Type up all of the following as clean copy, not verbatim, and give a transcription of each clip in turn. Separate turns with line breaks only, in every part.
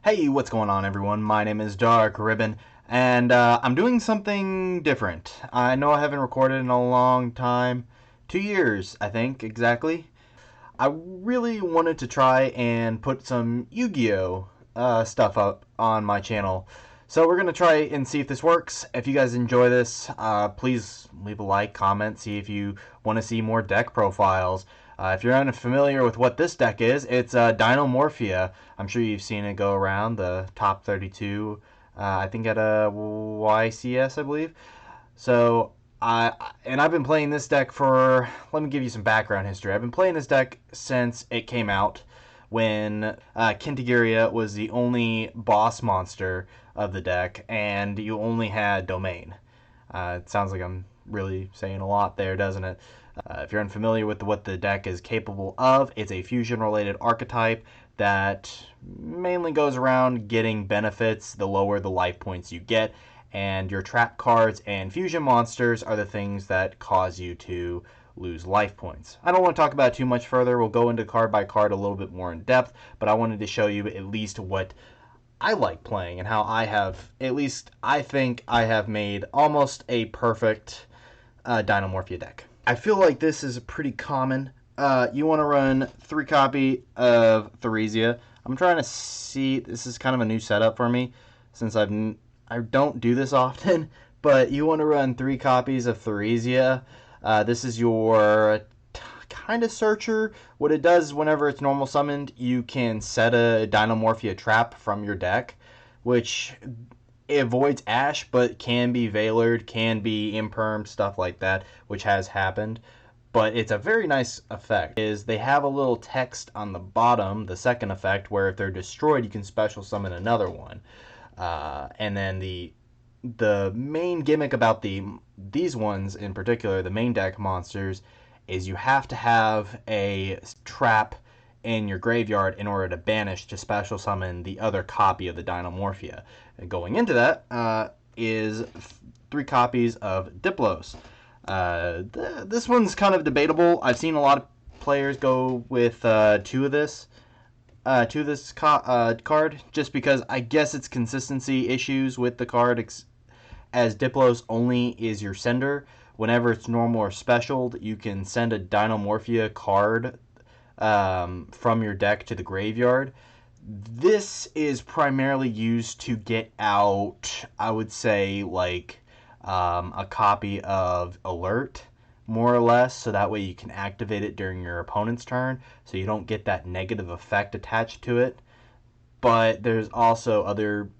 Hey, what's going on, everyone? My name is Dark Ribbon, and I'm doing something different. I know I haven't recorded in a long time. 2 years, I think, exactly. I really wanted to try and put some Yu-Gi-Oh! Stuff up on my channel. So we're going to try and see if this works. If you guys enjoy this, please leave a like, comment, see if you want to see more deck profiles. If you're unfamiliar with what this deck is, it's Dinomorphia. I'm sure you've seen it go around the top 32, I think at a YCS, I believe. So I've been playing this deck for, let me give you some background history. I've been playing this deck since it came out, when Kintigiria was the only boss monster of the deck, and you only had Domain. It sounds like I'm really saying a lot there, doesn't it? If you're unfamiliar with what the deck is capable of, it's a fusion-related archetype that mainly goes around getting benefits the lower the life points you get, and your trap cards and fusion monsters are the things that cause you to lose life points. I don't want to talk about it too much further. We'll go into card by card a little bit more in depth, but I wanted to show you at least what I like playing and how I have, at least I think I have made almost a perfect Dinomorphia deck. I feel like this is pretty common. You want to run 3 copy of Theresia. I'm trying to see, this is kind of a new setup for me since I don't do this often, but you want to run 3 copies of Theresia. This is your kind of searcher. What it does is whenever it's normal summoned, you can set a Dinomorphia trap from your deck, which avoids Ash, but can be Veilered, can be Imperm, stuff like that, which has happened. But it's a very nice effect. Is they have a little text on the bottom, the second effect, where if they're destroyed, you can special summon another one. And then the main gimmick about these ones in particular, the main deck monsters, is you have to have a trap in your graveyard in order to banish to special summon the other copy of the Dinomorphia. And going into that is 3 copies of Diplos. This one's kind of debatable. I've seen a lot of players go with 2 of this. Card, just because I guess it's consistency issues with the card, as Diplos only is your sender. Whenever it's normal or special, you can send a Dinomorphia card from your deck to the graveyard. This is primarily used to get out, I would say, like a copy of Alert, more or less, so that way you can activate it during your opponent's turn, so you don't get that negative effect attached to it. But there's also other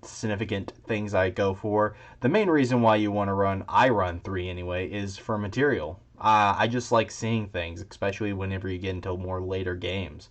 significant things I go for. The main reason why you want to I run 3 anyway, is for material. I just like seeing things, especially whenever you get into more later games.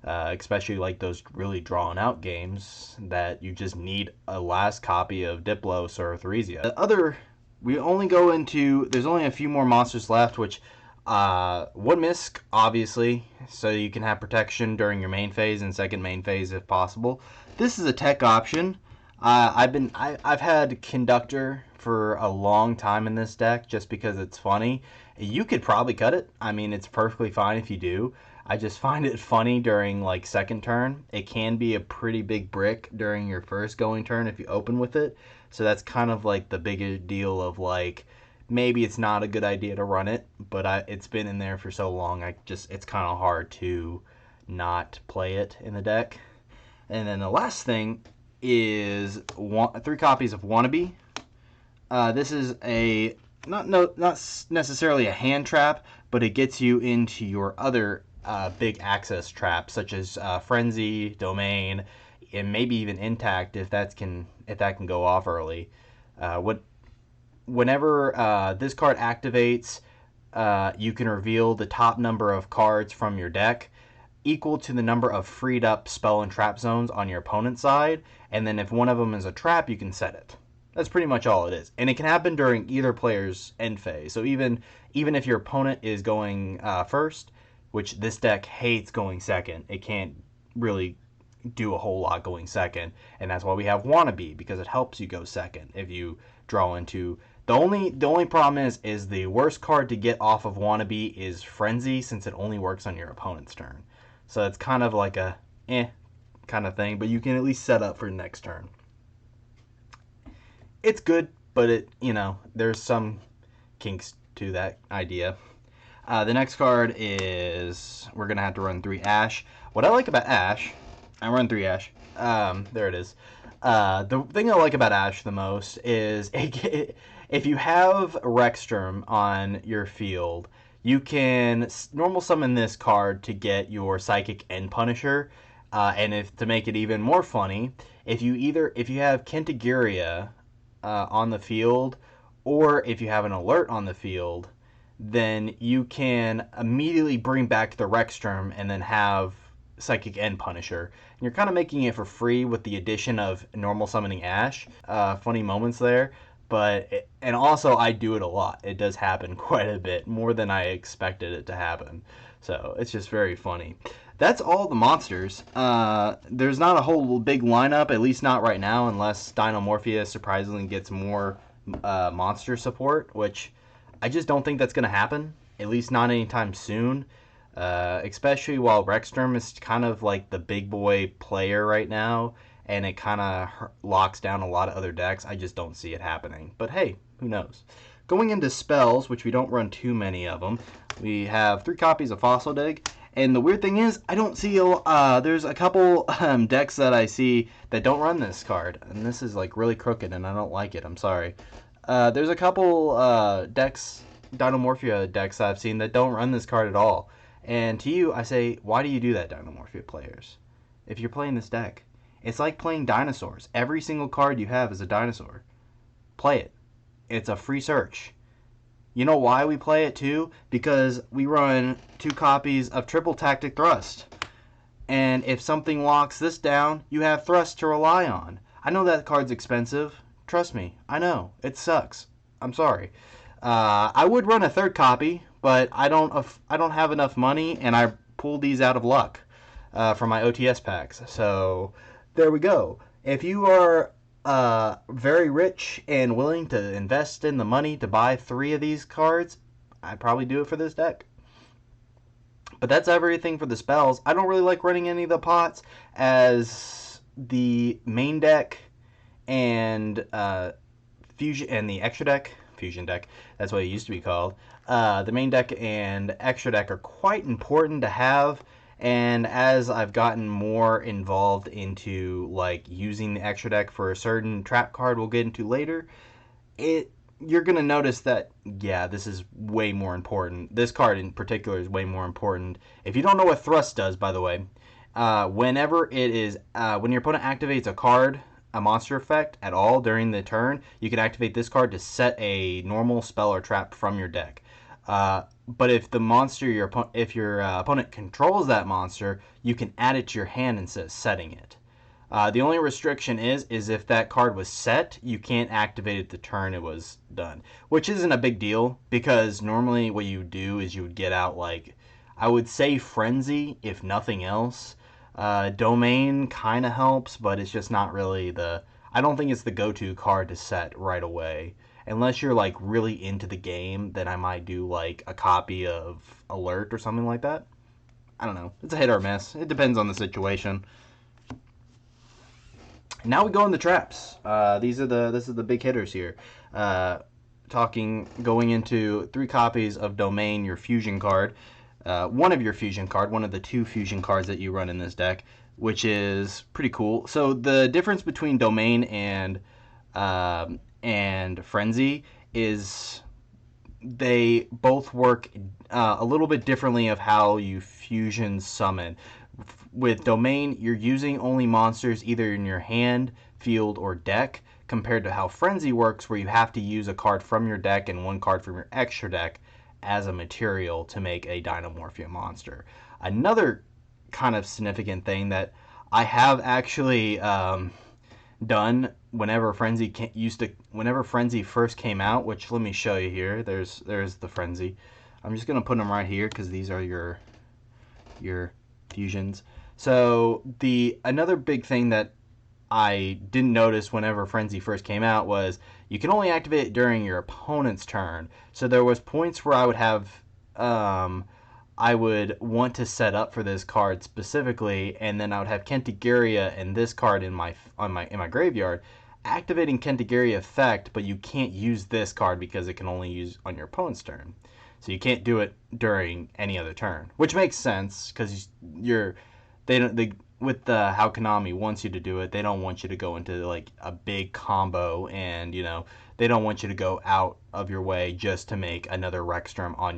Especially like those really drawn out games that you just need a last copy of Diplos or Theresia. We only go into, there's only a few more monsters left, which one Misk, obviously, so you can have protection during your main phase and second main phase if possible. This is a tech option. I've had Conductor for a long time in this deck just because it's funny. You could probably cut it. I mean, it's perfectly fine if you do. I just find it funny during like second turn. It can be a pretty big brick during your first going turn if you open with it. So that's kind of like the bigger deal of like, maybe it's not a good idea to run it, but it's been in there for so long, it's kind of hard to not play it in the deck. And then the last thing is 3 copies of Wannabe. This is a not necessarily a hand trap, but it gets you into your other big access traps, such as Frenzy, Domain, and maybe even Intact if that can go off early. Whenever this card activates, you can reveal the top number of cards from your deck equal to the number of freed up spell and trap zones on your opponent's side, and then if one of them is a trap, you can set it. That's pretty much all it is. And it can happen during either player's end phase. So even if your opponent is going first, which this deck hates going second, it can't really do a whole lot going second, and that's why we have Wannabe, because it helps you go second if you draw into. The only problem is the worst card to get off of Wannabe is Frenzy, since it only works on your opponent's turn. So it's kind of like a kind of thing, but you can at least set up for next turn. It's good, but there's some kinks to that idea. The next card is, we're going to have to run 3 Ash. What I like about Ash, I run 3 Ash. There it is. The thing I like about Ash the most is if you have Rexsturm on your field, you can normal summon this card to get your Psychic End Punisher. And to make it even more funny, if you have Kentagiria on the field, or if you have an alert on the field, then you can immediately bring back the Rexsturm and then have Psychic End Punisher. And you're kind of making it for free with the addition of normal summoning Ash. Funny moments there. And also I do it a lot. It does happen quite a bit, more than I expected it to happen. So it's just very funny. That's all the monsters. There's not a whole big lineup, at least not right now, unless Dinomorphia surprisingly gets more monster support, which I just don't think that's going to happen, at least not anytime soon. Especially while Rexsturm is kind of like the big boy player right now, and it kind of locks down a lot of other decks. I just don't see it happening. But hey, who knows? Going into spells, which we don't run too many of them, we have 3 copies of Fossil Dig. And the weird thing is, I don't see, there's a couple decks that I see that don't run this card. And this is like really crooked and I don't like it, I'm sorry. There's a couple decks, Dinomorphia decks I've seen that don't run this card at all. And to you, I say, why do you do that, Dinomorphia players? If you're playing this deck, it's like playing dinosaurs. Every single card you have is a dinosaur. Play it. It's a free search. You know why we play it too? Because we run 2 copies of Triple Tactic Thrust. And if something locks this down, you have Thrust to rely on. I know that card's expensive. Trust me, I know. It sucks. I'm sorry. I would run a 3rd copy, but I don't have enough money, and I pulled these out of luck from my OTS packs. So there we go. If you are very rich and willing to invest in the money to buy 3 of these cards, I'd probably do it for this deck. But that's everything for the spells. I don't really like running any of the pots, as the main deck and fusion and the extra deck, fusion deck, that's what it used to be called. The main deck and extra deck are quite important to have. And as I've gotten more involved into like using the extra deck for a certain trap card we'll get into later, you're going to notice that, yeah, this is way more important. This card in particular is way more important. If you don't know what Thrust does, by the way, whenever when your opponent activates a card, a monster effect at all during the turn, you can activate this card to set a normal spell or trap from your deck. But if the monster if your opponent controls that monster, you can add it to your hand instead of setting it. The only restriction is if that card was set, you can't activate it the turn it was done, which isn't a big deal, because normally what you would do is you would get out, like, I would say Frenzy, if nothing else. Domain kind of helps, but it's just not really I don't think it's the go-to card to set right away. Unless you're like really into the game, then I might do like a copy of Alert or something like that. I don't know. It's a hit or miss. It depends on the situation. Now we go into traps. This is the big hitters here. Going into 3 copies of Domain, your fusion card. One of your fusion card, one of the 2 fusion cards that you run in this deck, which is pretty cool. So the difference between Domain and Frenzy is they both work a little bit differently of how you fusion summon. With Domain, you're using only monsters either in your hand, field, or deck, compared to how Frenzy works, where you have to use a card from your deck and 1 card from your extra deck as a material to make a Dinomorphia monster. Another kind of significant thing that I have actually done whenever Frenzy first came out, which let me show you here. There's the Frenzy. I'm just gonna put them right here because these are your fusions. So another big thing that I didn't notice whenever Frenzy first came out was you can only activate it during your opponent's turn. So there was points where I would have I would want to set up for this card specifically, and then I would have Kentagiria and this card in my graveyard, activating Kentagiria effect, but you can't use this card because it can only use on your opponent's turn. So you can't do it during any other turn, which makes sense because with how Konami wants you to do it, they don't want you to go into like a big combo, and they don't want you to go out of your way just to make another Rexstrom on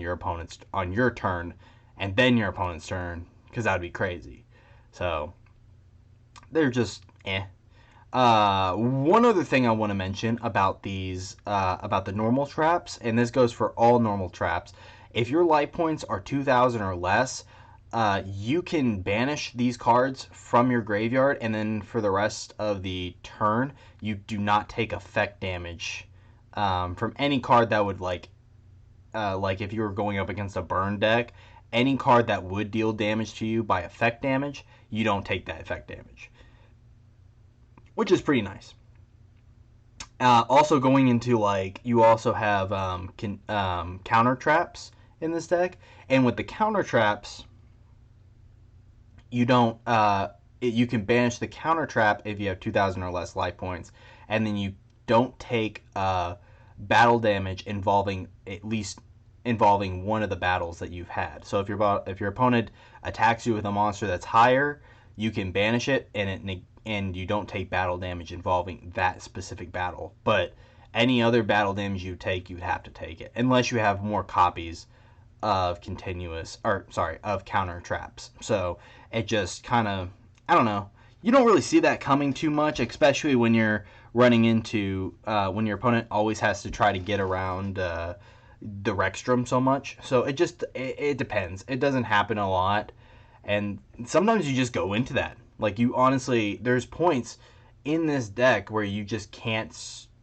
your turn, and then your opponent's turn, because that would be crazy. So they're just One other thing I want to mention about about the normal traps, and this goes for all normal traps. If your life points are 2,000 or less, you can banish these cards from your graveyard, and then for the rest of the turn, you do not take effect damage from any card that would like if you were going up against a burn deck, any card that would deal damage to you by effect damage, you don't take that effect damage, which is pretty nice. Also going into you also have counter traps in this deck, and with the counter traps, you don't you can banish the counter trap if you have 2,000 or less life points, and then you don't take battle damage involving one of the battles that you've had. So if your opponent attacks you with a monster that's higher, you can banish it, and you don't take battle damage involving that specific battle. But any other battle damage you take, you'd have to take it, unless you have more copies of counter traps. So it just kind of, I don't know. You don't really see that coming too much, especially when you're running into when your opponent always has to try to get around the Rexstrom so much. So it depends. It doesn't happen a lot, and sometimes you just go into that. Like, you honestly, there's points in this deck where you just can't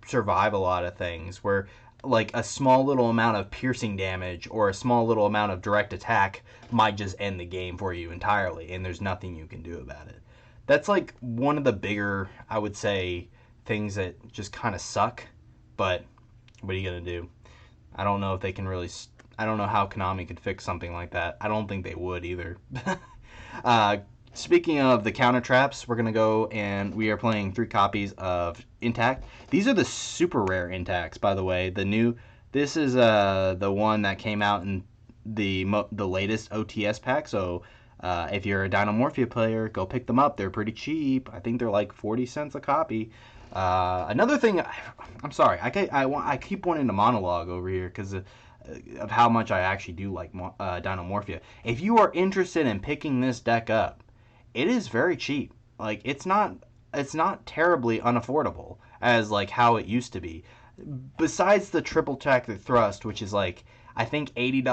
survive a lot of things, where like a small little amount of piercing damage or a small little amount of direct attack might just end the game for you entirely, and there's nothing you can do about it. That's like one of the bigger, I would say, things that just kind of suck, but what are you going to do? I don't know if they can really, I don't know how Konami could fix something like that. I don't think they would either. Speaking of the counter traps, we're going to go and we are playing 3 copies of Intact. These are the super rare Intacts, by the way. This is the one that came out in the latest OTS pack, so if you're a Dinomorphia player, go pick them up. They're pretty cheap. I think they're like 40 cents a copy. Another thing, I'm sorry, I keep wanting to monologue over here because of how much I actually do like Dinomorphia. If you are interested in picking this deck up, it is very cheap. Like, it's not terribly unaffordable as like how it used to be. Besides the triple tactic thrust, which is like, I think $80,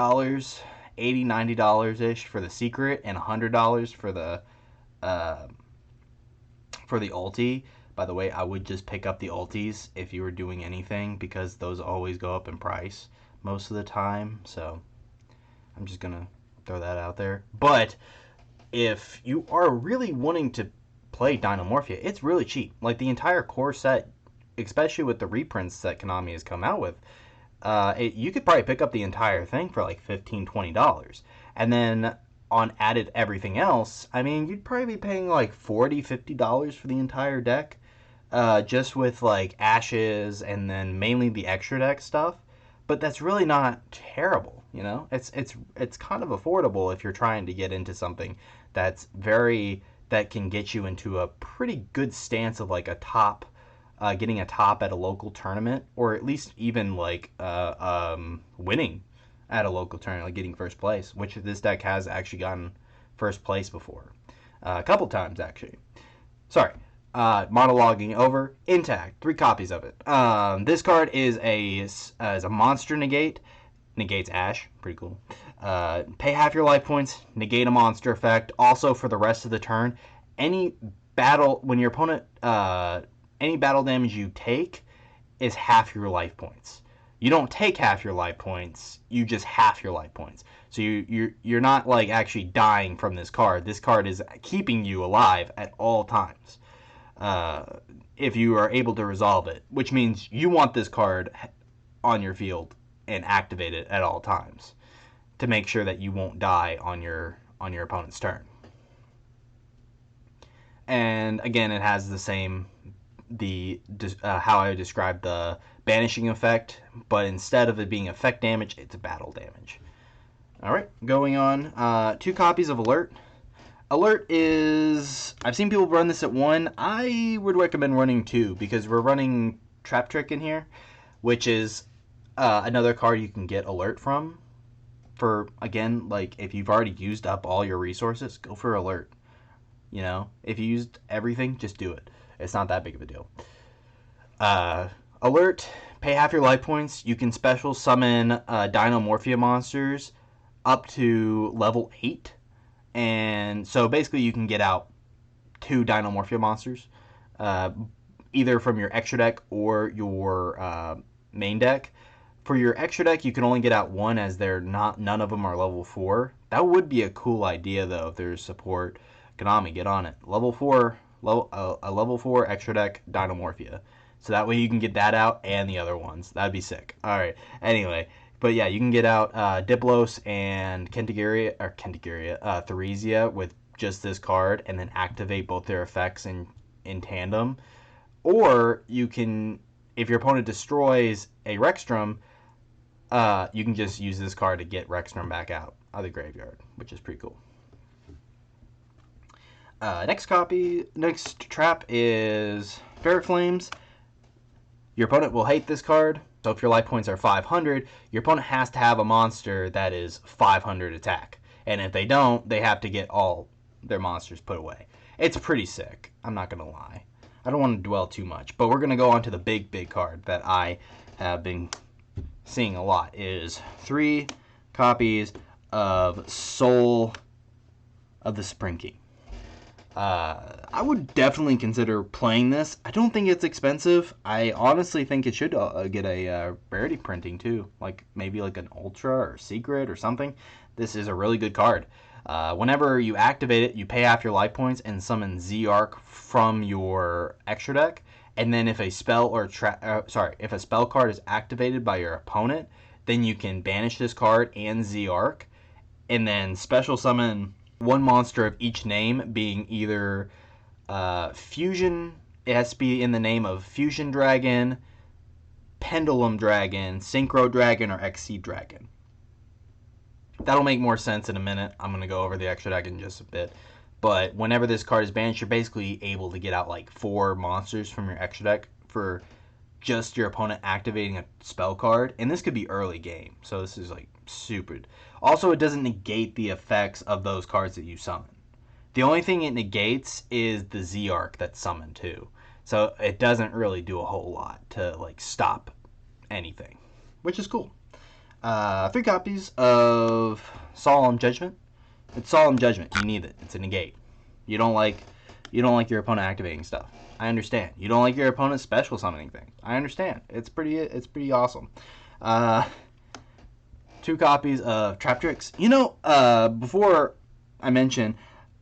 $90 ish for the secret, and $100 for the ulti. By the way, I would just pick up the ultis if you were doing anything, because those always go up in price most of the time. So I'm just gonna throw that out there. But if you are really wanting to play Dinomorphia, it's really cheap. Like, the entire core set, especially with the reprints that Konami has come out with, you could probably pick up the entire thing for like $15, $20. And then on added everything else, I mean, you'd probably be paying like $40, $50 for the entire deck, just with like Ashes and then mainly the extra deck stuff. But that's really not terrible, you know? It's kind of affordable if you're trying to get into something that can get you into a pretty good stance of like getting a top at a local tournament, or at least even like winning at a local tournament, like getting first place, which this deck has actually gotten first place before, a couple times actually. Sorry, monologuing over. Intact, 3 copies of it. This card is a monster negate. Negates Ash, pretty cool. Pay half your life points, negate a monster effect. Also, for the rest of the turn, any battle damage you take is half your life points. You don't take half your life points, you just half your life points. So you're not like actually dying from this card. This card is keeping you alive at all times. If you are able to resolve it, which means you want this card on your field and activate it at all times. to make sure that you won't die on your opponent's turn. And again, it has the same how I described the banishing effect, but instead of it being effect damage, it's battle damage. All right, going on. 2 copies of Alert. Alert is... I've seen people run this at 1. I would recommend running 2 because we're running Trap Trick in here, which is another card you can get Alert from. For, again, like, if you've already used up all your resources, go for Alert. You know, if you used everything, just do it. It's not that big of a deal. Alert, pay half your life points. You can special summon Dinomorphia monsters up to level 8. And so basically you can get out 2 Dinomorphia monsters, either from your extra deck or your main deck. For your extra deck, you can only get out 1 as none of them are level 4. That would be a cool idea though if there's support. Konami, get on it. A level 4 extra deck Dinomorphia. So that way you can get that out and the other ones. That'd be sick. Alright, anyway. But yeah, you can get out Diplos and Kentagiria, Theresia with just this card and then activate both their effects in tandem. Or you can, if your opponent destroys a Rexstrom, you can just use this card to get Rexstrom back out of the graveyard, which is pretty cool. Next trap is Ferret Flames. Your opponent will hate this card. So if your life points are 500, your opponent has to have a monster that is 500 attack. And if they don't, they have to get all their monsters put away. It's pretty sick. I'm not going to lie. I don't want to dwell too much. But we're going to go on to the big card that I have been seeing a lot. Is 3 copies of Soul of the Supreme King. I would definitely consider playing this. I don't think it's expensive. I honestly think it should get a rarity printing too, like maybe like an ultra or secret or something. This is a really good card. Whenever you activate it, you pay half your life points and summon Z-Arc from your extra deck. And then if a spell or if a spell card is activated by your opponent, then you can banish this card and Z-Arc, and then special summon 1 monster of each name, being either Fusion. It has to be in the name of Fusion Dragon, Pendulum Dragon, Synchro Dragon, or Exceed Dragon. That'll make more sense in a minute. I'm going to go over the extra deck in just a bit. But whenever this card is banished, you're basically able to get out like 4 monsters from your extra deck for just your opponent activating a spell card. And this could be early game. So this is like super. Also, it doesn't negate the effects of those cards that you summon. The only thing it negates is the Z-Arc that's summoned too. So it doesn't really do a whole lot to like stop anything, which is cool. 3 copies of Solemn Judgment. It's Solemn Judgment. You need it. It's a negate. You don't like your opponent activating stuff. I understand. You don't like your opponent special summoning things. I understand. It's pretty awesome. 2 copies of Trap Tricks. You know, before I mentioned,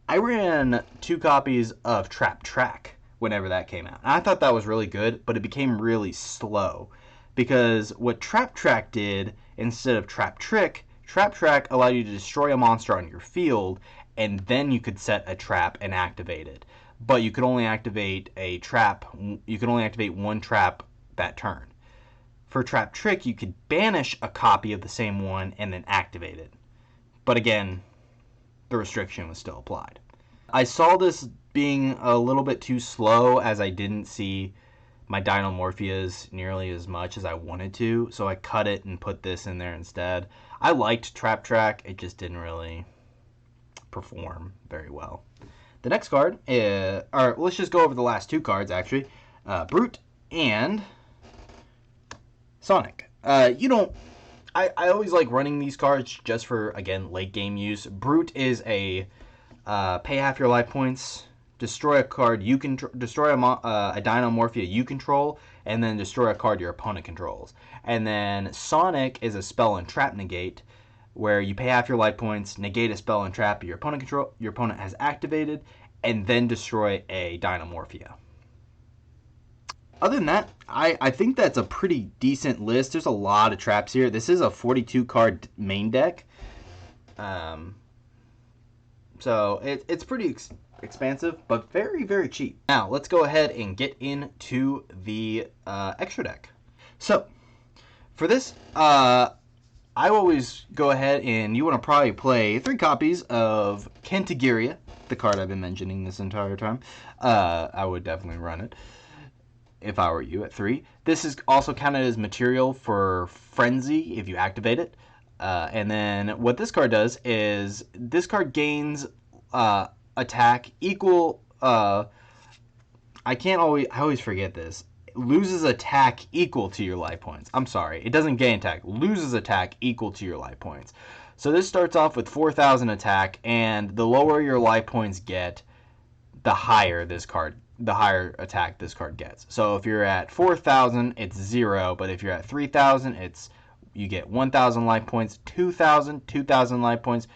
I ran 2 copies of Trap Track whenever that came out. And I thought that was really good, but it became really slow. Because what Trap Track did, instead of Trap Trick, Trap Track allowed you to destroy a monster on your field, and then you could set a trap and activate it. But you could only activate a trap, you could only activate 1 trap that turn. For Trap Trick, you could banish a copy of the same one and then activate it. But again, the restriction was still applied. I saw this being a little bit too slow, as I didn't see my Dinomorphias nearly as much as I wanted to, so I cut it and put this in there instead. I liked Trap Track, it just didn't really perform very well. The next card is, or let's just go over the last 2 cards actually. Brute and Sonic. I always like running these cards just for, again, late game use. Brute is a pay half your life points, destroy a card you can destroy a Dinomorphia you control, and then destroy a card your opponent controls. And then Sonic is a spell and trap negate, where you pay half your life points, negate a spell and trap your opponent has activated, and then destroy a Dinomorphia. Other than that, I think that's a pretty decent list. There's a lot of traps here. This is a 42 card main deck, So it's pretty expansive, but very, very cheap. Now, let's go ahead and get into the extra deck. So, for this, I always go ahead and you want to probably play 3 copies of Kentagiria, the card I've been mentioning this entire time. I would definitely run it if I were you at 3. This is also counted as material for Frenzy if you activate it. And then what this card does is this card gains attack equal. I always forget this. Loses attack equal to your life points. I'm sorry, it doesn't gain attack. Loses attack equal to your life points. So this starts off with 4,000 attack, and the lower your life points get, the higher attack this card gets. So if you're at 4,000, it's 0, but if you're at 3,000, you get 1,000 life points, 2,000, 2,000 life points,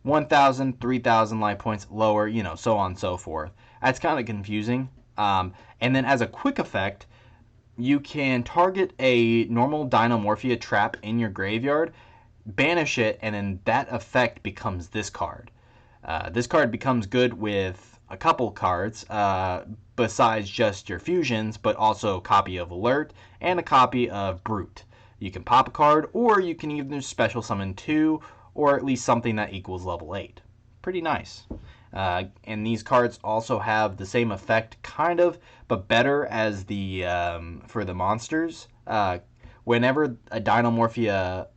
1,000, 3,000 life points, lower, so on and so forth. That's kind of confusing. And then as a quick effect, you can target a normal Dinomorphia trap in your graveyard, banish it, and then that effect becomes this card. This card becomes good with a couple cards, besides just your fusions, but also a copy of Alert and a copy of Brute. You can pop a card, or you can either special summon 2, or at least something that equals level 8. Pretty nice. And these cards also have the same effect, kind of, but better as the for the monsters. Whenever a Dinomorphia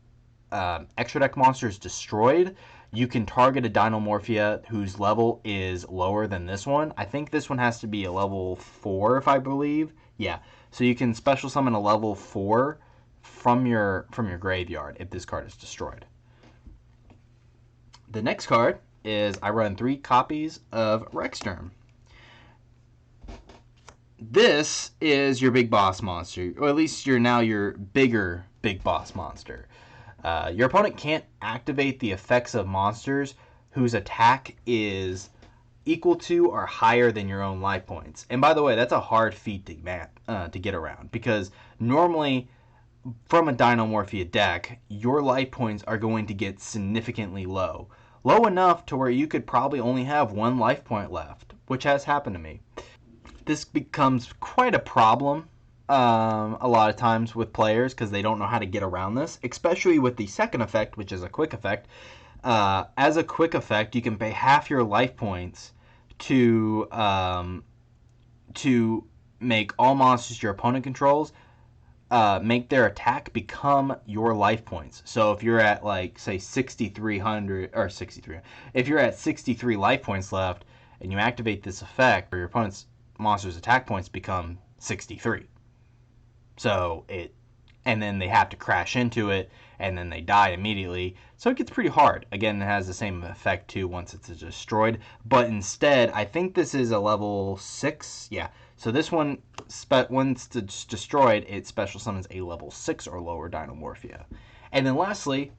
extra deck monster is destroyed, you can target a Dinomorphia whose level is lower than this one. I think this one has to be a level 4, if I believe. Yeah, so you can special summon a level 4 from your graveyard if this card is destroyed. The next card is I run 3 copies of Rexsturm. This is your big boss monster, or at least you're now your bigger big boss monster. Your opponent can't activate the effects of monsters whose attack is equal to or higher than your own life points. And by the way, that's a hard feat to get around, because normally from a Dinomorphia deck, your life points are going to get significantly low. Low enough to where you could probably only have 1 life point left, which has happened to me. This becomes quite a problem a lot of times with players, because they don't know how to get around this, especially with the second effect, which is a quick effect. As a quick effect, you can pay half your life points to make all monsters your opponent controls make their attack become your life points. So if you're at, like, say 6,300 or 63, if you're at 63 life points left and you activate this effect, your opponent's monster's attack points become 63. So and then they have to crash into it, and then they die immediately. So it gets pretty hard. Again, it has the same effect too once it's destroyed, but instead, I think this is a level 6. Yeah. So this one, once it's destroyed, it special summons a level 6 or lower Dinomorphia. And then lastly,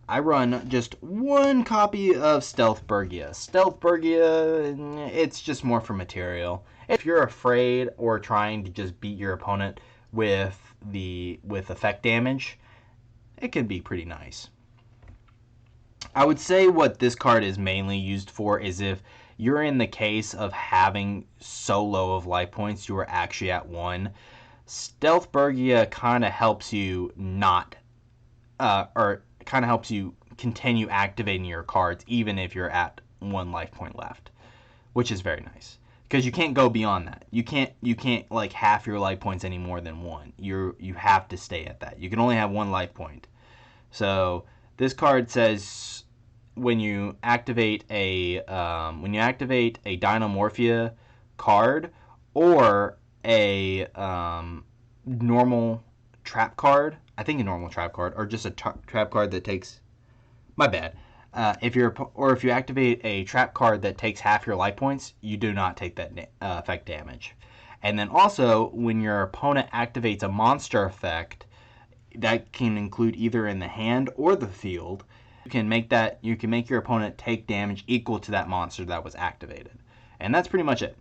I run just 1 copy of Stealthburgia. Stealthburgia, it's just more for material. If you're afraid or trying to just beat your opponent with effect damage, it can be pretty nice. I would say what this card is mainly used for is if you're in the case of having so low of life points you are actually at 1. Stealthburgia kind of helps you helps you continue activating your cards even if you're at 1 life point left, which is very nice, because you can't go beyond that. You can't like half your life points any more than 1. You have to stay at that. You can only have 1 life point. So this card says when you activate a Dinomorphia card or a normal trap card, I think a normal trap card, or just a trap card that takes, my bad. If you activate a trap card that takes half your life points, you do not take that effect damage. And then also, when your opponent activates a monster effect, that can include either in the hand or the field, you can make your opponent take damage equal to that monster that was activated. And that's pretty much it.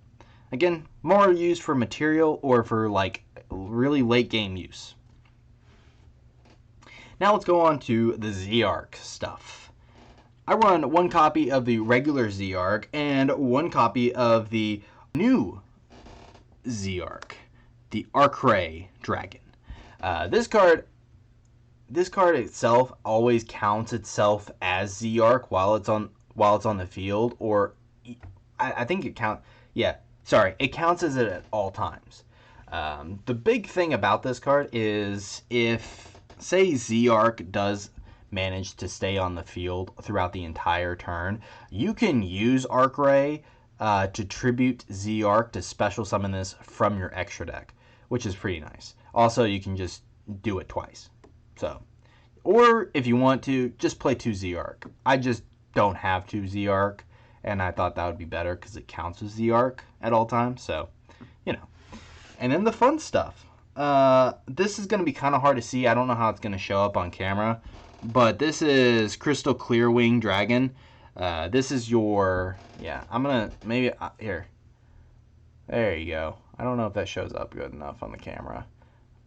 Again, more used for material or for like really late game use. Now let's go on to the Z-Arc stuff. I run one copy of the regular Z-Arc and one copy of the new Z-Arc, the Arcray Dragon. This card itself always counts itself as Z-Arc while it's on the field, or I think it counts. Yeah, sorry, it counts as it at all times. The big thing about this card is if, say, Z-Arc does manage to stay on the field throughout the entire turn, you can use Arcray to tribute Z-Arc to special summon this from your extra deck, which is pretty nice. Also, you can just do it twice. So, or if you want to, just play 2 Z-Arc. I just don't have 2 Z-Arc, and I thought that would be better because it counts as Z-Arc at all times. So, you know. And then the fun stuff. This is going to be kind of hard to see. I don't know how it's going to show up on camera. But this is Crystal Clearwing Dragon. This is your... Yeah, I'm going to... Maybe... Here. There you go. I don't know if that shows up good enough on the camera.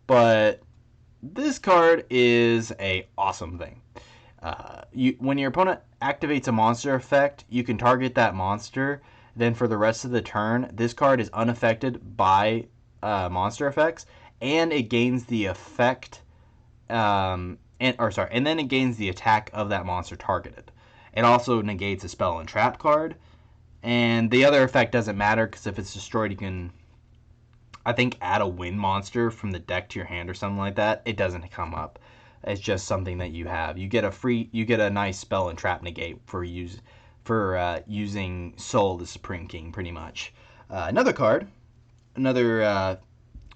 But this card is a awesome thing. When your opponent activates a monster effect, you can target that monster. Then for the rest of the turn, this card is unaffected by monster effects, and it gains the effect, and then it gains the attack of that monster targeted. It also negates a spell and trap card, and the other effect doesn't matter because if it's destroyed, you can, I think, add a win monster from the deck to your hand or something like that. It doesn't come up. It's just something that you have. You get a nice spell and trap negate for using Soul the Supreme King, pretty much. Another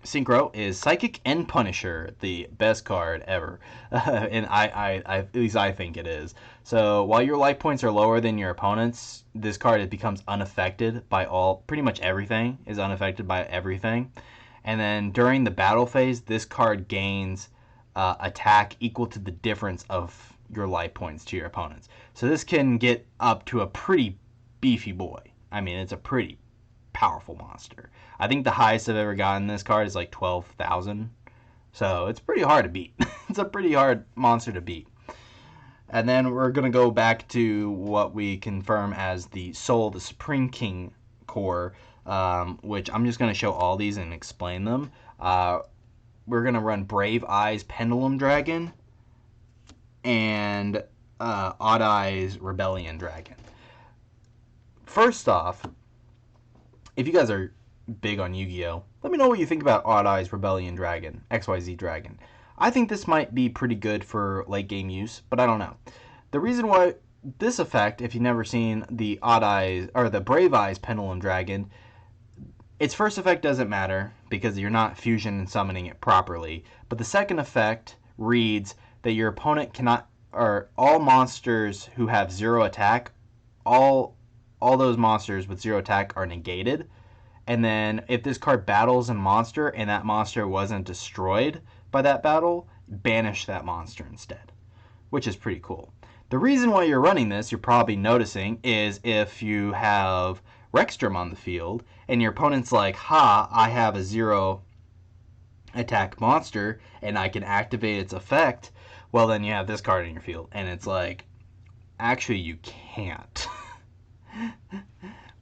synchro is Psychic and Punisher, the best card ever, and at least I think it is. So while your life points are lower than your opponent's, this card becomes unaffected by pretty much everything. Is unaffected by everything, and then during the battle phase, this card gains attack equal to the difference of your life points to your opponents. So this can get up to a pretty beefy boy. I mean, it's a pretty powerful monster. I think the highest I've ever gotten this card is like 12,000. So it's pretty hard to beat. It's a pretty hard monster to beat. And then we're going to go back to what we confirm as the Soul, the Supreme King core, which I'm just going to show all these and explain them. We're going to run Brave Eyes Pendulum Dragon and Odd Eyes Rebellion Dragon. First off, if you guys are big on Yu-Gi-Oh, let me know what you think about Odd Eyes Rebellion Dragon, XYZ Dragon. I think this might be pretty good for late game use, but I don't know. The reason why this effect, if you've never seen the Odd Eyes or the Brave Eyes Pendulum Dragon, its first effect doesn't matter because you're not fusion and summoning it properly. But the second effect reads that your opponent cannot, or all monsters who have 0 attack, all those monsters with 0 attack are negated. And then if this card battles a monster and that monster wasn't destroyed by that battle, banish that monster instead, which is pretty cool. The reason why you're running this, you're probably noticing, is if you have Rexstrom on the field and your opponent's like, ha, I have a 0 attack monster and I can activate its effect, well, then you have this card in your field. And it's like, actually, you can't.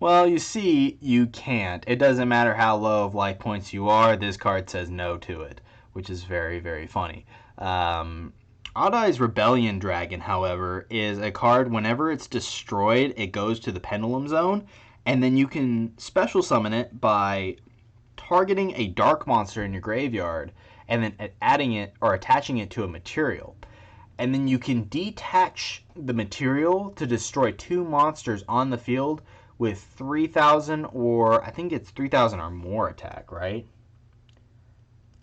Well, you see, you can't. It doesn't matter how low of life points you are. This card says no to it, which is very, very funny. Odd Eyes Rebellion Dragon, however, is a card, whenever it's destroyed, it goes to the Pendulum Zone, and then you can special summon it by targeting a dark monster in your graveyard, and then adding it or attaching it to a material. And then you can detach the material to destroy 2 monsters on the field with 3,000 or I think it's 3,000 or more attack, right?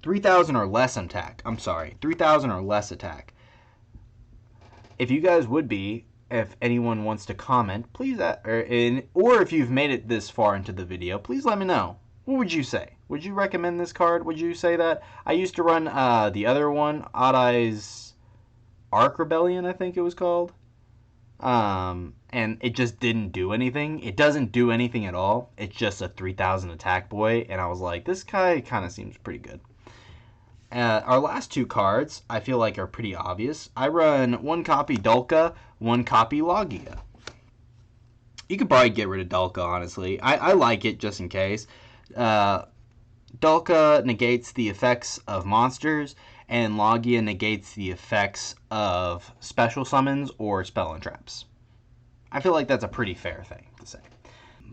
3,000 or less attack. I'm sorry, 3,000 or less attack. If you guys would be, if anyone wants to comment, please, or if you've made it this far into the video, please let me know. What would you say? Would you recommend this card? Would you say that? I used to run the other one, Odd Eyes Arc Rebellion, I think it was called. And it just didn't do anything. It doesn't do anything at all. It's just a 3,000 attack boy, and I was like, this guy kind of seems pretty good. Our last two cards, I feel like, are pretty obvious. I run one copy Dulka, one copy Logia. You could probably get rid of Dulka, honestly. I like it just in case. Dulka negates the effects of monsters, and Logia negates the effects of special summons or spell and traps. I feel like that's a pretty fair thing to say.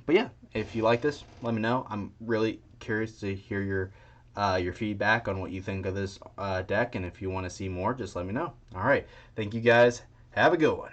But yeah, if you like this, let me know. I'm really curious to hear your feedback on what you think of this deck, and if you want to see more, just let me know. All right, thank you guys. Have a good one.